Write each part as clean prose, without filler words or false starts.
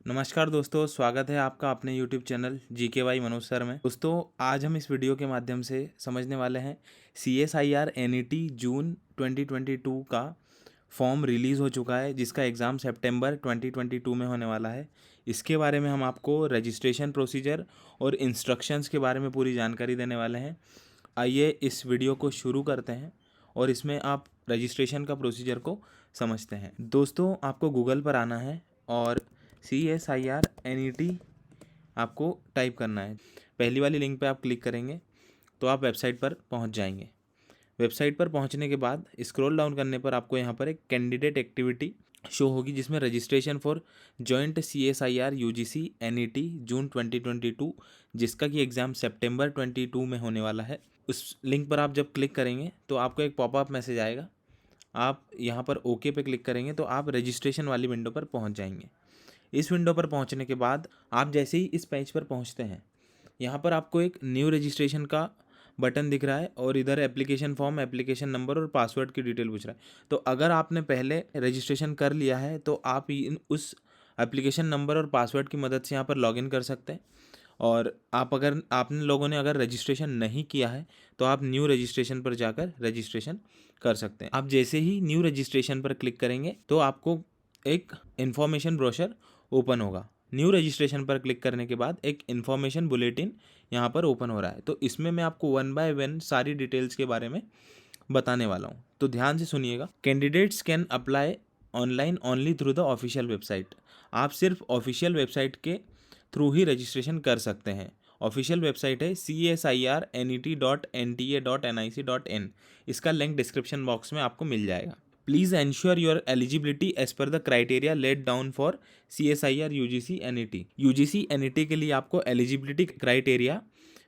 नमस्कार दोस्तों, स्वागत है आपका अपने YouTube channel GKY Manoj sir में। दोस्तों, आज हम इस वीडियो के माध्यम से समझने वाले हैं CSIR NET जून 2022 का फॉर्म रिलीज़ हो चुका है, जिसका एग्ज़ाम सितंबर 2022 में होने वाला है। इसके बारे में हम आपको रजिस्ट्रेशन प्रोसीजर और इंस्ट्रक्शंस के बारे में पूरी जानकारी देने वाले हैं। आइए इस वीडियो को शुरू करते हैं और इसमें आप रजिस्ट्रेशन का प्रोसीजर को समझते हैं। दोस्तों, आपको गूगल पर आना है और CSIR NET आपको टाइप करना है। पहली वाली लिंक पे आप क्लिक करेंगे तो आप वेबसाइट पर पहुंच जाएंगे। वेबसाइट पर पहुंचने के बाद स्क्रॉल डाउन करने पर आपको यहां पर एक कैंडिडेट एक्टिविटी शो होगी, जिसमें registration for joint CSIR UGC NET जून 2022, जिसका कि एग्ज़ाम सितंबर 22 में होने वाला है। उस लिंक पर आप जब क्लिक करेंगे तो आपको एक पॉपअप मैसेज आएगा। आप यहाँ पर ओके पे क्लिक करेंगे तो आप रजिस्ट्रेशन वाली विंडो पर पहुँच जाएंगे। इस विंडो पर पहुंचने के बाद आप जैसे ही इस पेज पर पहुंचते हैं, यहाँ पर आपको एक न्यू रजिस्ट्रेशन का बटन दिख रहा है और इधर एप्लीकेशन फॉर्म, एप्लीकेशन नंबर और पासवर्ड की डिटेल पूछ रहा है। तो अगर आपने पहले रजिस्ट्रेशन कर लिया है तो आप उस एप्लीकेशन नंबर और पासवर्ड की मदद से यहाँ पर लॉगिन कर सकते हैं। और आपने लोगों ने अगर रजिस्ट्रेशन नहीं किया है तो आप न्यू रजिस्ट्रेशन पर जाकर रजिस्ट्रेशन कर सकते हैं। आप जैसे ही न्यू रजिस्ट्रेशन पर क्लिक करेंगे तो आपको एक इन्फॉर्मेशन ब्रोशर ओपन होगा। न्यू रजिस्ट्रेशन पर क्लिक करने के बाद एक इन्फॉर्मेशन बुलेटिन यहाँ पर ओपन हो रहा है। तो इसमें मैं आपको वन बाय वन सारी डिटेल्स के बारे में बताने वाला हूँ, तो ध्यान से सुनिएगा। Candidates can apply online only through the official website. आप सिर्फ ऑफिशियल वेबसाइट के थ्रू ही रजिस्ट्रेशन कर सकते हैं। ऑफिशियल वेबसाइट है CSIRNET.NTA.NIC.in। इसका लिंक डिस्क्रिप्शन बॉक्स में आपको मिल जाएगा। Please ensure your eligibility as per the criteria laid down for CSIR UGC NET। UGC NET के लिए आपको एलिजिबिलिटी क्राइटेरिया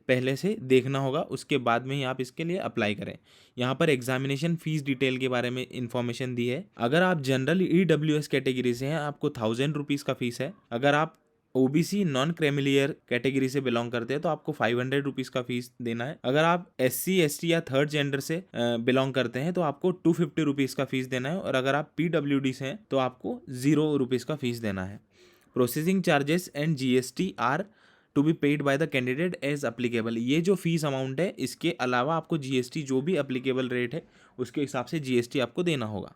पहले से देखना होगा, उसके बाद में ही आप इसके लिए अप्लाई करें। यहाँ पर एग्जामिनेशन फीस डिटेल के बारे में इंफॉर्मेशन दी है। अगर आप जनरल EWS कैटेगरी से हैं, आपको 1000 रुपीज़ का फीस है। अगर आप OBC नॉन क्रेमिलियर कैटेगरी से बिलोंग करते हैं तो आपको 500 रुपीज़ का फीस देना है। अगर आप SC ST या थर्ड जेंडर से बिलोंग करते हैं तो आपको 250 रुपीज़ का फीस देना है। और अगर आप PWD से हैं तो आपको 0 रुपीज़ का फीस देना है। Processing charges and GST are to be paid by the candidate as applicable. ये जो फीस अमाउंट है, इसके अलावा आपको GST जो भी अप्लीकेबल रेट है उसके हिसाब से GST आपको देना होगा।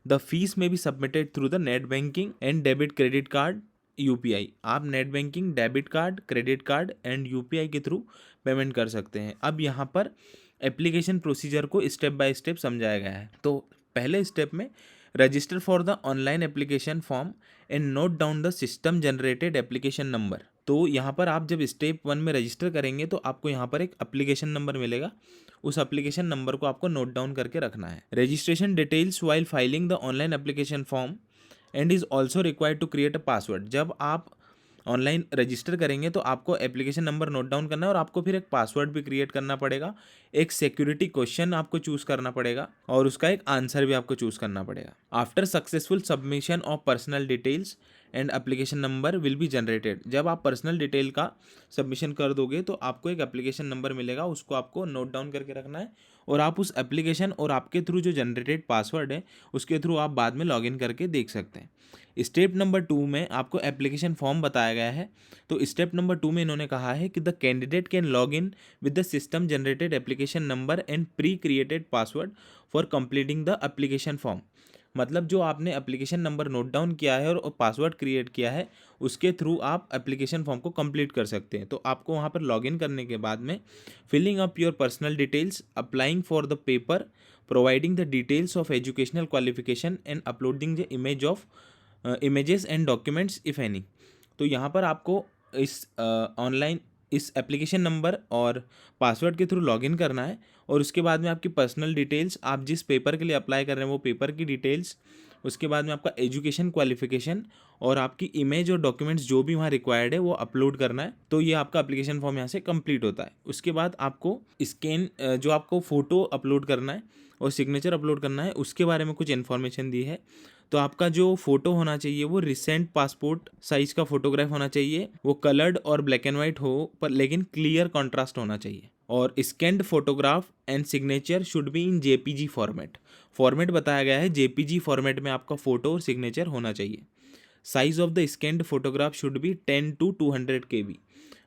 द फीस में be submitted through the net banking and debit credit card UPI। आप net banking, debit card, credit card and UPI के थ्रू पेमेंट कर सकते हैं। अब यहाँ पर एप्लीकेशन प्रोसीजर को स्टेप बाय स्टेप समझाया गया है। तो पहले स्टेप में register for the online application form and note down the system generated application number. तो यहाँ पर आप जब स्टेप 1 में रजिस्टर करेंगे तो आपको यहाँ पर एक एप्लीकेशन नंबर मिलेगा। उस एप्लीकेशन नंबर को आपको नोट डाउन करके रखना है। Registration details while filing the online application form and is also required to create a password. जब आप ऑनलाइन रजिस्टर करेंगे तो आपको एप्लीकेशन नंबर नोट डाउन करना है और आपको फिर एक पासवर्ड भी क्रिएट करना पड़ेगा। एक सिक्योरिटी क्वेश्चन आपको चूज़ करना पड़ेगा और उसका एक आंसर भी आपको चूज़ करना पड़ेगा। After successful submission of personal details and application number will be generated. जब आप पर्सनल डिटेल का सबमिशन कर दोगे तो आपको एक एप्लीकेशन नंबर मिलेगा, उसको आपको नोट डाउन करके रखना है और आप उस एप्लीकेशन और आपके थ्रू जो जनरेटेड पासवर्ड है उसके थ्रू आप बाद में लॉगिन करके देख सकते हैं। स्टेप नंबर 2 में आपको एप्लीकेशन फॉर्म बताया गया है। तो स्टेप नंबर 2 में इन्होंने कहा है कि the candidate can log in with the system generated application number and pre created password for completing the application form. मतलब जो आपने एप्लीकेशन नंबर नोट डाउन किया है और पासवर्ड क्रिएट किया है उसके थ्रू आप एप्लीकेशन फॉर्म को कंप्लीट कर सकते हैं। तो आपको वहाँ पर लॉगिन करने के बाद में filling up your personal details, applying for the paper, providing the details of educational qualification and uploading the images and documents if any. तो यहाँ पर आपको इस ऑनलाइन इस एप्लीकेशन नंबर और पासवर्ड के थ्रू लॉगिन करना है और उसके बाद में आपकी पर्सनल डिटेल्स, आप जिस पेपर के लिए अप्लाई कर रहे हैं वो पेपर की डिटेल्स, उसके बाद में आपका एजुकेशन क्वालिफिकेशन और आपकी इमेज और डॉक्यूमेंट्स जो भी वहाँ रिक्वायर्ड है वो अपलोड करना है। तो ये आपका एप्लीकेशन फॉर्म यहाँ से कंप्लीट होता है। उसके बाद आपको जो आपको फ़ोटो अपलोड करना है और सिग्नेचर अपलोड करना है, उसके बारे में कुछ इन्फॉर्मेशन दी है। तो आपका जो फ़ोटो होना चाहिए वो रिसेंट पासपोर्ट साइज़ का फ़ोटोग्राफ होना चाहिए। वो कलर्ड और ब्लैक एंड वाइट हो पर लेकिन क्लियर कॉन्ट्रास्ट होना चाहिए। और scanned photograph and signature should be in JPG format. Format बताया गया है JPG फॉर्मेट में आपका फ़ोटो और सिग्नेचर होना चाहिए। Size of the scanned photograph should be 10 to 200 KB।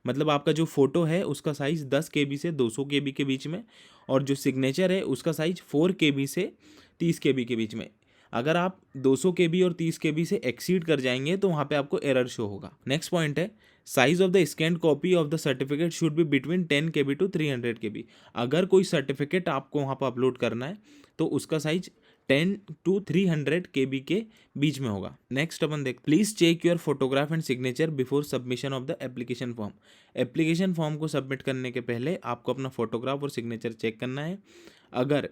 मतलब आपका जो फोटो है उसका साइज 10 KB से 200 KB के बीच में, और जो सिग्नेचर है उसका साइज 4 KB से 30 KB के बीच में। अगर आप 200 KB और 30 KB से एक्सीड कर जाएंगे तो वहाँ पे आपको एरर शो होगा। नेक्स्ट पॉइंट है size of the scan copy of the certificate should be between 10 KB to 300 KB। अगर कोई सर्टिफिकेट आपको वहाँ पर अपलोड करना है तो उसका साइज 10 to 300 KB के बीच में होगा। नेक्स्ट अपन देख, please check your photograph and signature before submission of the application form. Application form को सबमिट करने के पहले आपको अपना फोटोग्राफ और सिग्नेचर चेक करना है। अगर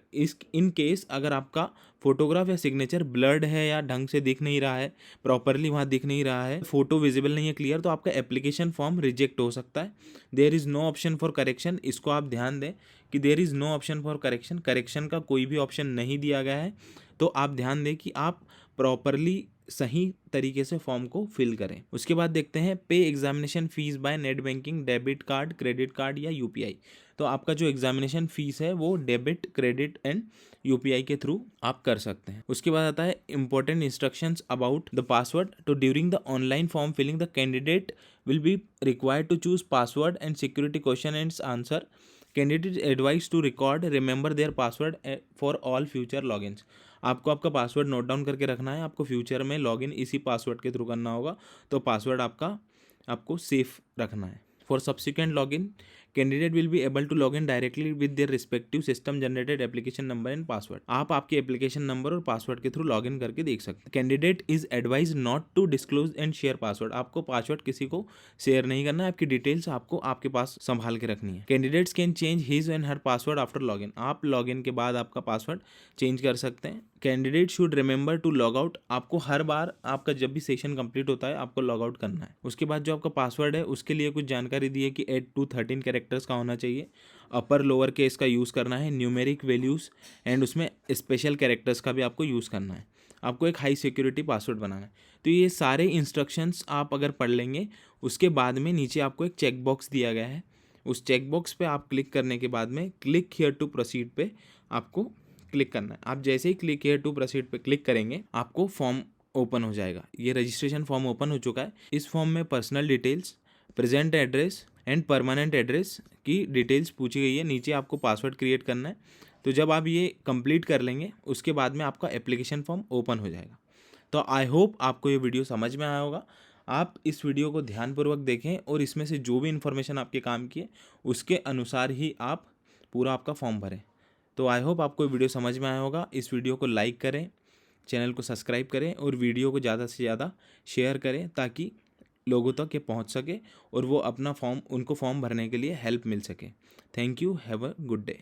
इन केस अगर आपका फोटोग्राफ या सिग्नेचर ब्लर्ड है या ढंग से दिख नहीं रहा है, प्रॉपरली वहाँ दिख नहीं रहा है, फोटो विजिबल नहीं है क्लियर, तो आपका एप्लीकेशन फॉर्म रिजेक्ट हो सकता है। There is no option for correction. इसको आप ध्यान दें कि there is no option for correction, correction का कोई भी ऑप्शन नहीं दिया गया है। तो आप ध्यान दें कि आप प्रॉपरली सही तरीके से फॉर्म को फिल करें। उसके बाद देखते हैं pay examination fees by net banking, debit card, credit card या यूपीआई। तो आपका जो एग्जामिनेशन फीस है वो डेबिट, क्रेडिट एंड यूपीआई के थ्रू आप कर सकते हैं। उसके बाद आता है important instructions about the password. तो during the online form filling the candidate will be required to choose password and security question and answer. Candidate advise to record remember their password for all future logins. आपको आपका password note down करके रखना है, आपको future में login इसी password के through करना होगा, तो पासवर्ड आपको सेफ रखना है। For subsequent login candidate will be able to log in directly with their respective system generated application number and password. आप आपके एप्लीकेशन नंबर और पासवर्ड के थ्रू लॉग इन करके देख सकते हैं। Candidate is advised not to disclose and share password. आपको password किसी को शेयर नहीं करना है, आपकी डिटेल्स आपको आपके पास संभाल के रखनी है। Candidates can change his and her password after log in. आप लॉग इन के बाद आपका पासवर्ड चेंज कर सकते हैं। Candidate should remember to log out. आपको हर बार आपका जब भी सेशन कंप्लीट होता है आपको लॉग आउट करना है। उसके बाद जो आपका पासवर्ड है उसके लिए कुछ जानकारी दी है कि 8 to 13 कैरेक्टर्स का होना चाहिए, अपर लोअर केस का यूज़ करना है, न्यूमेरिक वैल्यूज़ एंड उसमें स्पेशल कैरेक्टर्स का भी आपको यूज़ करना है। आपको एक हाई सिक्योरिटी पासवर्ड बनाना है। तो ये सारे इंस्ट्रक्शंस आप अगर पढ़ लेंगे, उसके बाद में नीचे आपको एक चेक बॉक्स दिया गया है, उस चेक बॉक्स पे आप क्लिक करने के बाद में क्लिक हियर टू प्रोसीड पे आपको क्लिक करना है। आप जैसे ही क्लिक हियर टू प्रोसीड पे क्लिक करेंगे आपको फॉर्म ओपन हो जाएगा। ये रजिस्ट्रेशन फॉर्म ओपन हो चुका है। इस फॉर्म में personal details, present address and permanent address की डिटेल्स पूछी गई है। नीचे आपको पासवर्ड क्रिएट करना है। तो जब आप ये कंप्लीट कर लेंगे उसके बाद में आपका एप्लीकेशन फॉर्म ओपन हो जाएगा। तो आई होप आपको ये वीडियो समझ में आया होगा। आप इस वीडियो को ध्यानपूर्वक देखें और इसमें से जो भी इन्फॉर्मेशन आपके काम की है उसके अनुसार ही आप पूरा आपका फॉर्म भरें। तो आई होप आपको वीडियो समझ में आया होगा। इस वीडियो को लाइक करें, चैनल को सब्सक्राइब करें और वीडियो को ज़्यादा से ज़्यादा शेयर करें ताकि लोगों तक ये पहुंच सके और वो अपना उनको फॉर्म भरने के लिए हेल्प मिल सके। Thank you, have a good day.